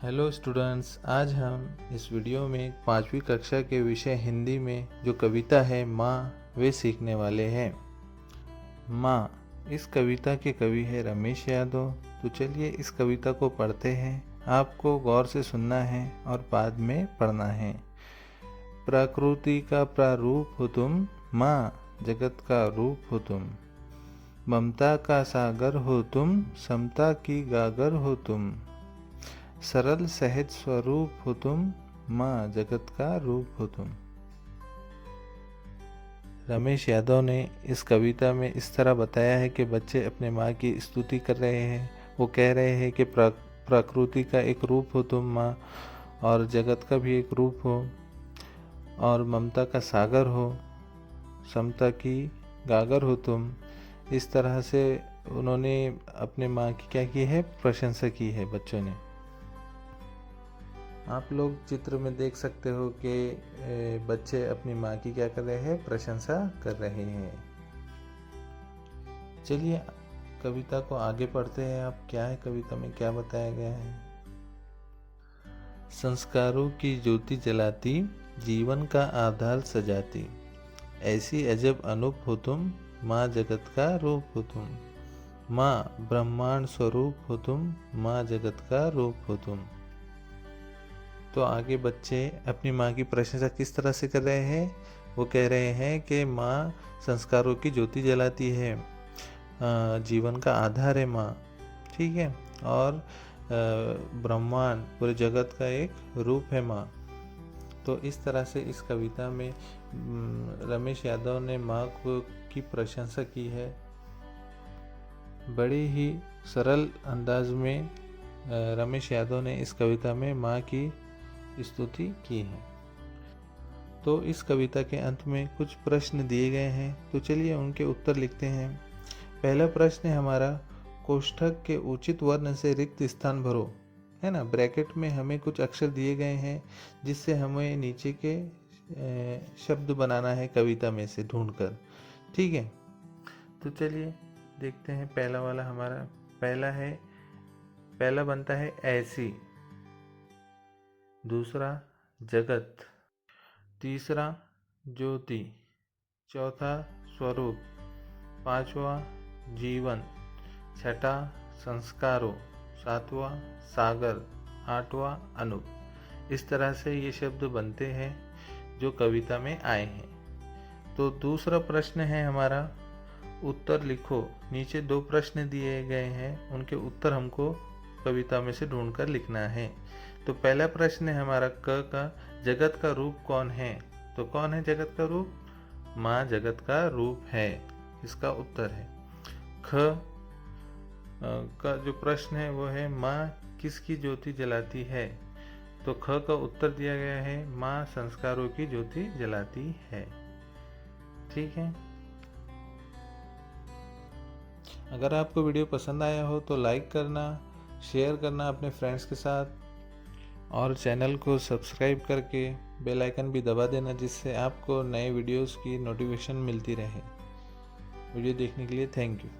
Hello students, आज हम इस वीडियो में 5वीं कक्षा के विषय हिंदी में जो कविता है माँ वे सीखने वाले हैं। माँ, इस कविता के कवि है रमेश यादव। तो चलिए इस कविता को पढ़ते हैं। आपको गौर से सुनना है और बाद में पढ़ना है। प्रकृति का प्रारूप हो तुम माँ, जगत का रूप हो तुम। ममता का सागर हो तुम, समता की गागर हो तुम। सरल सहज स्वरूप हो तुम माँ, जगत का रूप हो तुम। रमेश यादव ने इस कविता में इस तरह बताया है कि बच्चे अपने माँ की स्तुति कर रहे हैं। वो कह रहे हैं कि प्रकृति का एक रूप हो तुम माँ, और जगत का भी एक रूप हो, और ममता का सागर हो, समता की गागर हो तुम। इस तरह से उन्होंने अपने माँ की क्या की है, प्रशंसा की है बच्चों ने। आप लोग चित्र में देख सकते हो कि बच्चे अपनी माँ की क्या कर रहे हैं, प्रशंसा कर रहे हैं। चलिए कविता को आगे पढ़ते हैं। आप क्या है कविता में क्या बताया गया है। संस्कारों की ज्योति जलाती, जीवन का आधार सजाती। ऐसी अजब अनूप हो तुम माँ, जगत का रूप हो तुम। माँ, ब्रह्मांड स्वरूप हो तुम माँ, जगत का रूप हो तुम। तो आगे बच्चे अपनी माँ की प्रशंसा किस तरह से कर रहे हैं। वो कह रहे हैं कि माँ संस्कारों की ज्योति जलाती है, जीवन का आधार है माँ, ठीक है, और ब्रह्मांड पूरे जगत का एक रूप है माँ। तो इस तरह से इस कविता में रमेश यादव ने माँ की प्रशंसा की है। बड़े ही सरल अंदाज में रमेश यादव ने इस कविता में माँ की स्तुति की है। तो इस कविता के अंत में कुछ प्रश्न दिए गए हैं, तो चलिए उनके उत्तर लिखते हैं। पहला प्रश्न है हमारा, कोष्ठक के उचित वर्ण से रिक्त स्थान भरो, है ना। ब्रैकेट में हमें कुछ अक्षर दिए गए हैं जिससे हमें नीचे के शब्द बनाना है कविता में से ढूंढकर, ठीक है। तो चलिए देखते हैं। पहला वाला हमारा पहला बनता है ऐसी, दूसरा जगत, तीसरा ज्योति, चौथा स्वरूप, पांचवा जीवन, छठा संस्कारों, सातवां सागर, आठवां अनूप। इस तरह से ये शब्द बनते हैं जो कविता में आए हैं। तो दूसरा प्रश्न है हमारा, उत्तर लिखो। नीचे 2 प्रश्न दिए गए हैं, उनके उत्तर हमको कविता में से ढूंढकर लिखना है। तो पहला प्रश्न है हमारा क का, जगत का रूप कौन है। तो कौन है जगत का रूप, माँ जगत का रूप है, इसका उत्तर है। ख का जो प्रश्न है वो है, माँ किसकी ज्योति जलाती है। तो ख का उत्तर दिया गया है, माँ संस्कारों की ज्योति जलाती है, ठीक है। अगर आपको वीडियो पसंद आया हो तो लाइक करना, शेयर करना अपने फ्रेंड्स के साथ, और चैनल को सब्सक्राइब करके बेल आइकन भी दबा देना, जिससे आपको नए वीडियोस की नोटिफिकेशन मिलती रहे। वीडियो देखने के लिए थैंक यू।